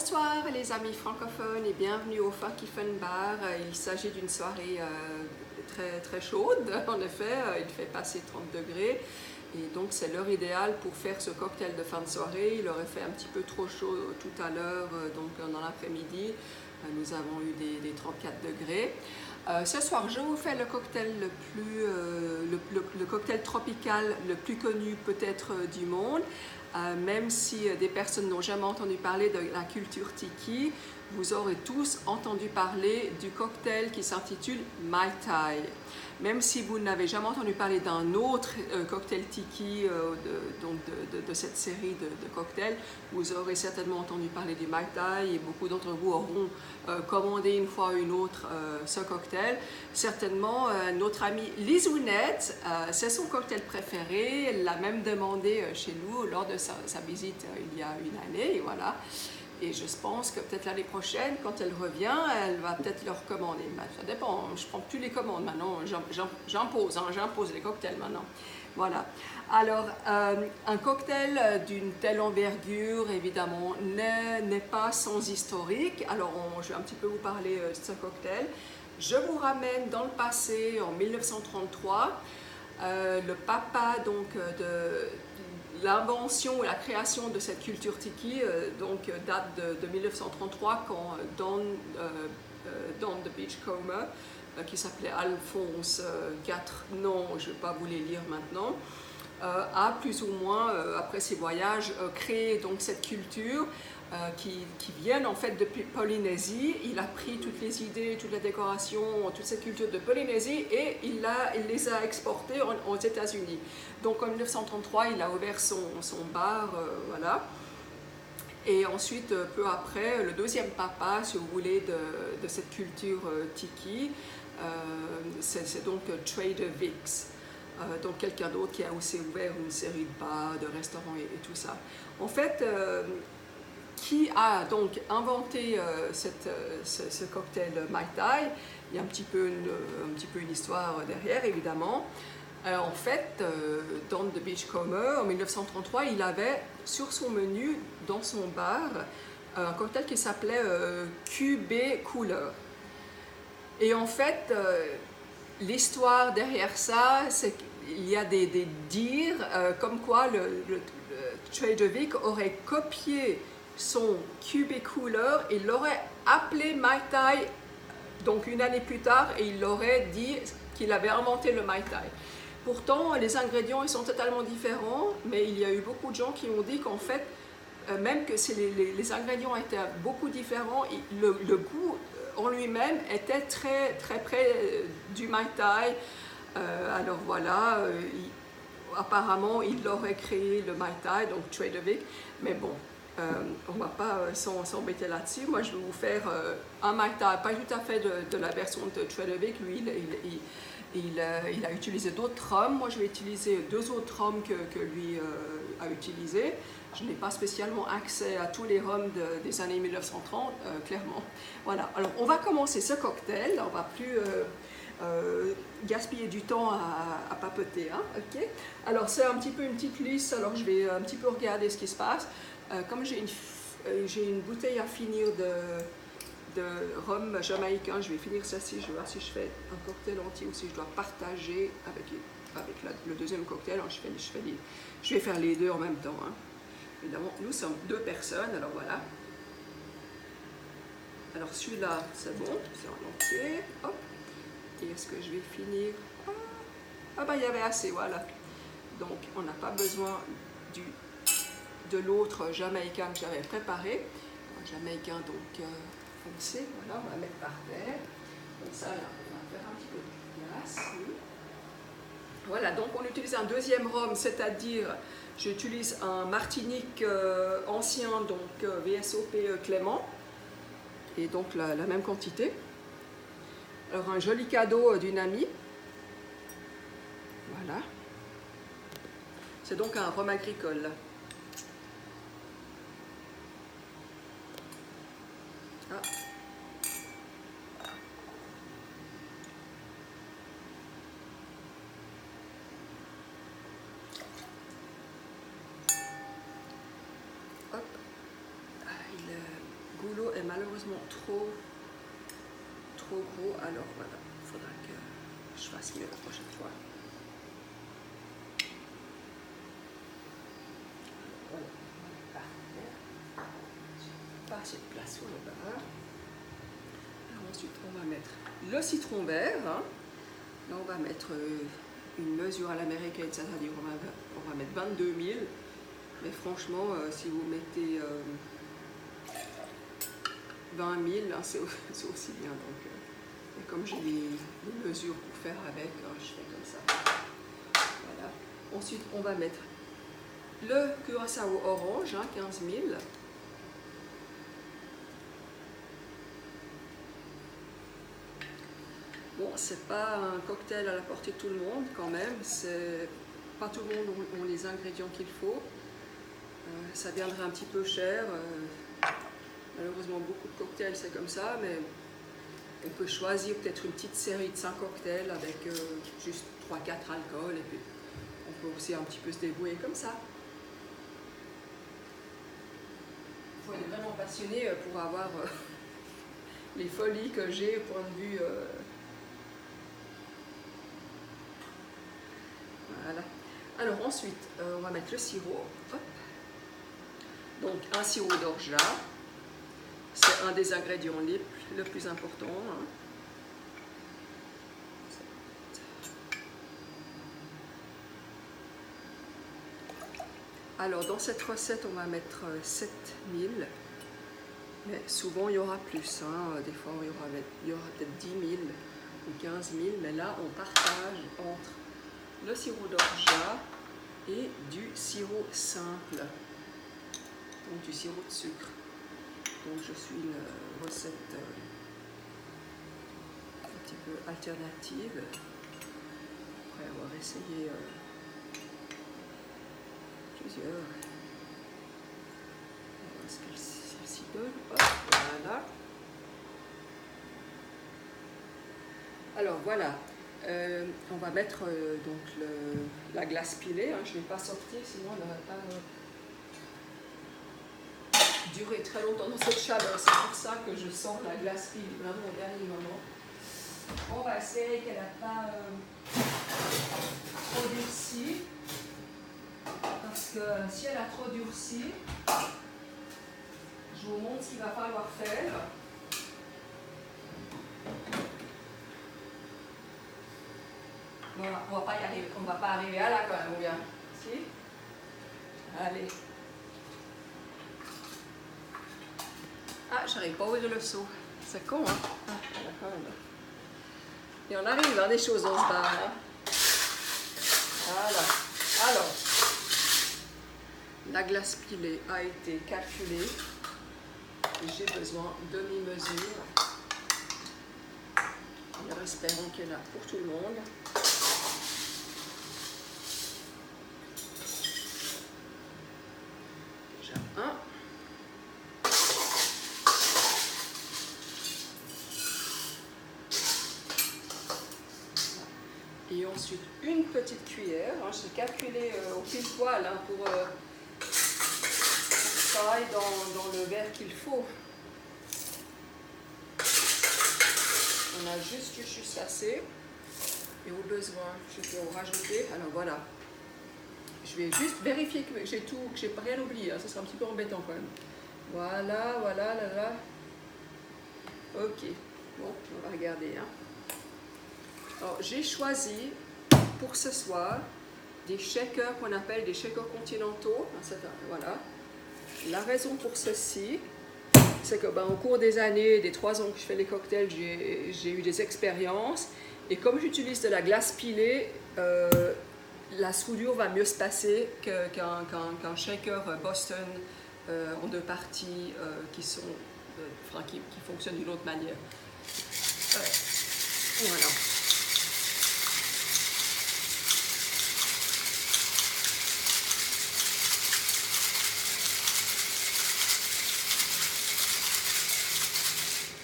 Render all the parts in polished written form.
Bonsoir les amis francophones et bienvenue au Funky Fun Bar. Il s'agit d'une soirée très chaude, en effet, il fait passer 30 degrés et donc c'est l'heure idéale pour faire ce cocktail de fin de soirée. Il aurait fait un petit peu trop chaud tout à l'heure, donc dans l'après-midi, nous avons eu des 34 degrés. Ce soir, je vous fais le cocktail le cocktail tropical le plus connu peut-être du monde. Même si des personnes n'ont jamais entendu parler de la culture tiki, vous aurez tous entendu parler du cocktail qui s'intitule Mai Tai. Même si vous n'avez jamais entendu parler d'un autre cocktail tiki de cette série de cocktails, vous aurez certainement entendu parler du Mai Tai et beaucoup d'entre vous auront commandé une fois ou une autre ce cocktail. Certainement, notre amie Lizounette, c'est son cocktail préféré. Elle l'a même demandé chez nous lors de sa visite il y a une année. Et voilà. Et je pense que peut-être l'année prochaine, quand elle revient, elle va peut-être le recommander. Ben, ça dépend, je ne prends plus les commandes maintenant, j'impose les cocktails maintenant. Voilà. Alors, un cocktail d'une telle envergure, évidemment, n'est pas sans historique. Alors, je vais un petit peu vous parler de ce cocktail. Je vous ramène dans le passé, en 1933. Le papa donc, de l'invention et la création de cette culture tiki date de 1933 quand Don the Beachcomber, qui s'appelait Alphonse IV, non, je ne vais pas vous les lire maintenant, a plus ou moins, après ses voyages, créé donc cette culture qui viennent en fait depuis Polynésie. Il a pris toutes les idées, toute la décoration, toute cette culture de Polynésie et il les a exportées aux États-Unis. Donc en 1933, il a ouvert son bar, voilà. Et ensuite, peu après, le deuxième papa, si vous voulez, de cette culture tiki, c'est donc Trader Vic's. Donc quelqu'un d'autre qui a aussi ouvert une série de bars, de restaurants et tout ça. En fait, qui a donc inventé ce cocktail Mai Tai? Il y a un petit peu une histoire derrière, évidemment. En fait, Don the Beachcomber, en 1933, il avait sur son menu, dans son bar, un cocktail qui s'appelait QB Cooler. Et en fait, l'histoire derrière ça, c'est qu'il y a des dires comme quoi le Trader Vic aurait copié son QB Cooler et l'aurait appelé Mai Tai donc une année plus tard et il aurait dit qu'il avait inventé le Mai Tai. Pourtant, les ingrédients ils sont totalement différents, mais il y a eu beaucoup de gens qui ont dit qu'en fait, même que les ingrédients étaient beaucoup différents, le goût en lui-même était très près du Mai Tai. Alors voilà, apparemment il aurait créé le Mai Tai, donc Trader Vic, mais bon, on ne va pas s'embêter là-dessus. Moi je vais vous faire un Mai Tai, pas tout à fait de la version de Trader Vic, lui il a utilisé d'autres rhums. Moi je vais utiliser deux autres rhums que lui a utilisés. Je n'ai pas spécialement accès à tous les rhums des années 1930, clairement. Voilà, alors on va commencer ce cocktail, on ne va plus gaspiller du temps à papoter, hein, ok? Alors c'est un petit peu une petite liste, alors je vais un petit peu regarder ce qui se passe. Comme j'ai une bouteille à finir de rhum jamaïcain, je vais finir celle-ci, je vais voir si je fais un cocktail entier ou si je dois partager avec le deuxième cocktail. Alors je vais faire les deux en même temps, hein. Évidemment, nous sommes deux personnes, alors voilà. Alors celui-là, c'est bon, c'est en entier. Hop. Et est-ce que je vais finir? Ah ben il y avait assez, voilà. Donc on n'a pas besoin de l'autre jamaïcain que j'avais préparé. Un jamaïcain donc foncé, voilà, on va mettre par terre. Comme ça, là, on va faire un petit peu de glace. Voilà, donc on utilise un deuxième rhum, c'est-à-dire j'utilise un Martinique ancien, donc VSOP Clément, et donc la même quantité. Alors un joli cadeau d'une amie. Voilà. C'est donc un rhum agricole. Ah. Hop. Il malheureusement trop gros, alors voilà, il faudra que je fasse mieux la prochaine fois. Voilà, pas assez de place sur le beurre. Alors ensuite, on va mettre le citron vert. Hein. Là, on va mettre une mesure à l'américaine, c'est-à-dire on va mettre 22 000. Mais franchement, si vous mettez 20 000, hein, c'est aussi bien. Donc, et comme j'ai les mesures pour faire avec, je fais comme ça. Voilà. Ensuite, on va mettre le curaçao orange, hein, 15 000. Bon, c'est pas un cocktail à la portée de tout le monde quand même. Pas tout le monde ont les ingrédients qu'il faut. Ça viendrait un petit peu cher. Malheureusement, beaucoup de cocktails, c'est comme ça, mais on peut choisir peut-être une petite série de 5 cocktails avec juste 3-4 alcools, et puis on peut aussi un petit peu se débrouiller comme ça. Il faut être vraiment passionné pour avoir les folies que j'ai au point de vue... Voilà. Alors ensuite, on va mettre le sirop. Hop. Donc un sirop d'orgeat, c'est un des ingrédients le plus important. Hein. Alors dans cette recette, on va mettre 7000, mais souvent il y aura plus. Hein. Des fois il y aura peut-être 10 000 ou 15 000, mais là on partage entre le sirop d'orgeat et du sirop simple, donc du sirop de sucre. Donc je suis une recette un petit peu alternative après avoir essayé plusieurs. On va voir ce qu'elle s'y donne. Hop, voilà. Alors voilà. On va mettre donc la glace pilée. Hein. Je ne vais pas sortir, sinon elle n'aurait pas duré très longtemps dans cette chaleur. C'est pour ça que je sors la glace pilée vraiment au dernier moment. On va essayer qu'elle n'a pas trop durci. Parce que si elle a trop durci, je vous montre ce qu'il va falloir faire. Voilà, on va pas arriver à là quand même, ou bien? Si? Allez. Ah, j'arrive pas à ouvrir le seau. C'est con, hein? Ah, voilà, quand même. Et on arrive à des choses dans ce bar, hein? Voilà. Alors, la glace pilée a été calculée. J'ai besoin de demi-mesure. Alors, espérons qu'elle est là pour tout le monde. Et ensuite une petite cuillère, hein, j'ai calculé au pile-poil hein, pour que ça aille dans le verre qu'il faut. On a juste assez. Et au besoin, je peux en rajouter. Alors voilà. Je vais juste vérifier que j'ai tout, que j'ai rien oublié. Hein. Ça sera un petit peu embêtant quand même. Voilà, là. Ok. Bon, on va regarder. Hein. Alors, j'ai choisi pour ce soir des shakers qu'on appelle des shakers continentaux. Voilà. La raison pour ceci, c'est que au cours des années, des 3 ans que je fais les cocktails, j'ai eu des expériences. Et comme j'utilise de la glace pilée, la soudure va mieux se passer qu'un shaker Boston en 2 parties qui fonctionnent d'une autre manière. Voilà.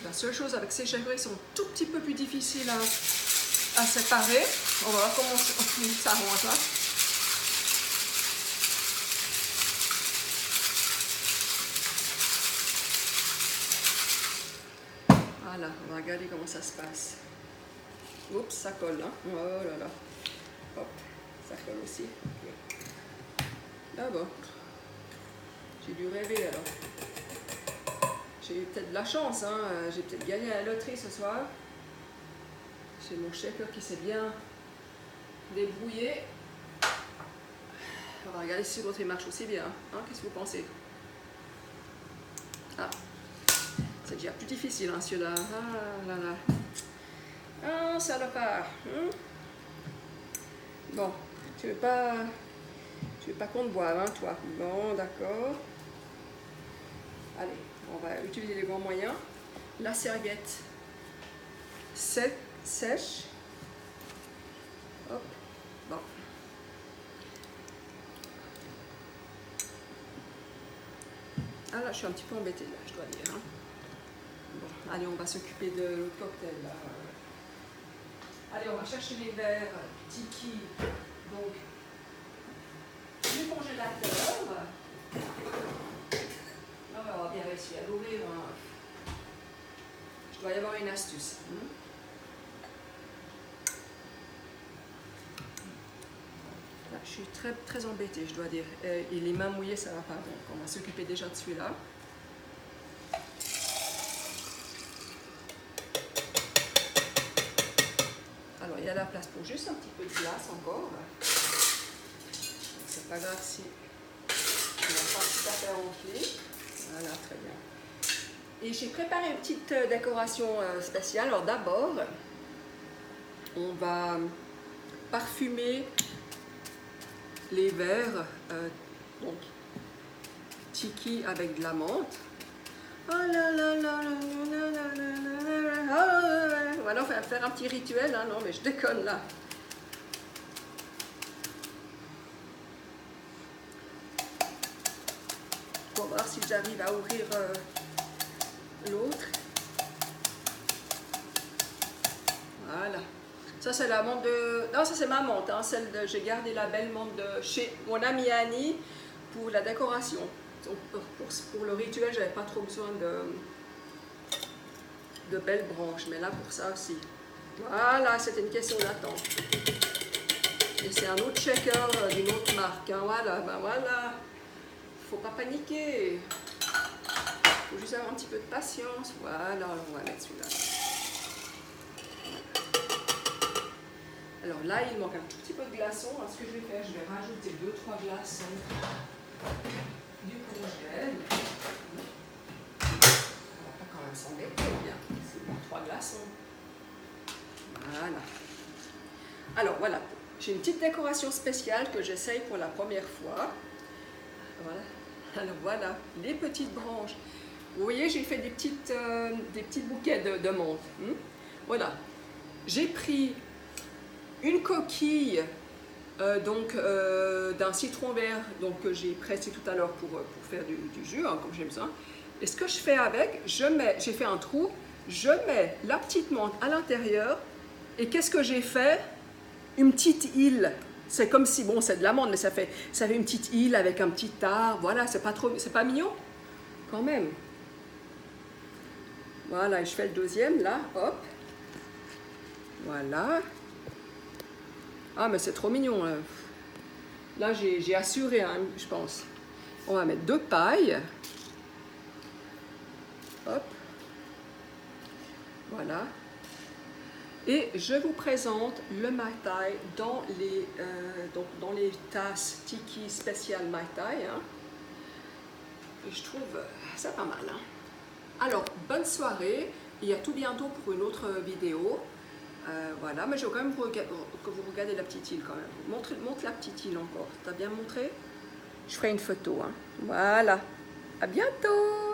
La seule chose avec ces shakers, ils sont un tout petit peu plus difficiles à séparer. On va voir comment ça rentre là. Voilà, on va regarder comment ça se passe. Oups, ça colle, hein. Oh là là. Hop, ça colle aussi. Okay. Ah bon. J'ai dû rêver alors. J'ai eu peut-être de la chance, hein. J'ai peut-être gagné à la loterie ce soir. J'ai mon shaker qui s'est bien débrouillé. On va regarder si l'autre marche aussi bien. Hein. Qu'est-ce que vous pensez? Ah, c'est déjà plus difficile, hein, celui-là. Ah là là. Ah, salopard. Bon, tu veux pas qu'on te boive, hein, toi? Bon, d'accord. Allez, on va utiliser les grands moyens. La serviette sèche. Hop, bon. Ah là, je suis un petit peu embêtée, là, je dois dire. Hein. Bon, allez, on va s'occuper de l'autre cocktail, là. Allez, on va chercher les verres Tiki, donc du congélateur. On va bien réussir à l'ouvrir. Je dois y avoir une astuce. Là, je suis très embêtée, je dois dire. Et les mains mouillées, ça va pas. Donc, on va s'occuper déjà de celui-là. Alors, il y a la place pour juste un petit peu de glace encore. C'est pas grave si on n'a pas tout à fait rempli. Voilà, très bien. Et j'ai préparé une petite décoration spéciale. Alors d'abord, on va parfumer les verres, donc Tiki avec de la menthe. Oh là là là là là là là. Voilà, on va faire un petit rituel. Hein. Non, mais je déconne là. Pour voir si j'arrive à ouvrir l'autre. Voilà. Ça, c'est la menthe de... Non, ça, c'est ma menthe. Hein, celle de... J'ai gardé la belle menthe de chez mon amie Annie pour la décoration. Donc, pour le rituel, j'avais pas trop besoin de belles branches. Mais là, pour ça aussi. Voilà, c'était une question d'attente. Et c'est un autre shaker d'une autre marque. Hein, voilà, ben voilà. Faut pas paniquer. Faut juste avoir un petit peu de patience. Voilà, on va mettre celui-là. Alors là, il manque un tout petit peu de glaçons. Alors, ce que je vais faire, je vais rajouter 2-3 glaçons du congèle. On va pas quand même s'embêter, bien. C'est bon, 3 glaçons. Voilà. Alors voilà, j'ai une petite décoration spéciale que j'essaye pour la première fois. Voilà. Alors voilà, les petites branches. Vous voyez, j'ai fait des petits bouquets de menthe. Voilà. J'ai pris une coquille d'un citron vert que j'ai pressé tout à l'heure pour faire du jus, hein, comme j'aime ça. Et ce que je fais avec, j'ai fait un trou, je mets la petite menthe à l'intérieur. Et qu'est-ce que j'ai fait? Une petite île. C'est comme si, bon, c'est de l'amande, mais ça fait une petite île avec un petit arbre. Voilà, c'est pas mignon? Quand même. Voilà, et je fais le deuxième, là, hop. Voilà. Ah, mais c'est trop mignon. Là, j'ai assuré, hein, je pense. On va mettre 2 pailles. Hop. Voilà. Et je vous présente le Mai Tai dans les tasses Tiki spéciales Mai Tai. Hein. Et je trouve ça pas mal. Hein. Alors, bonne soirée. Et à tout bientôt pour une autre vidéo. Voilà, mais je veux quand même que vous regardez la petite île quand même. Montre la petite île encore. T'as bien montré? Je ferai une photo. Hein. Voilà. À bientôt.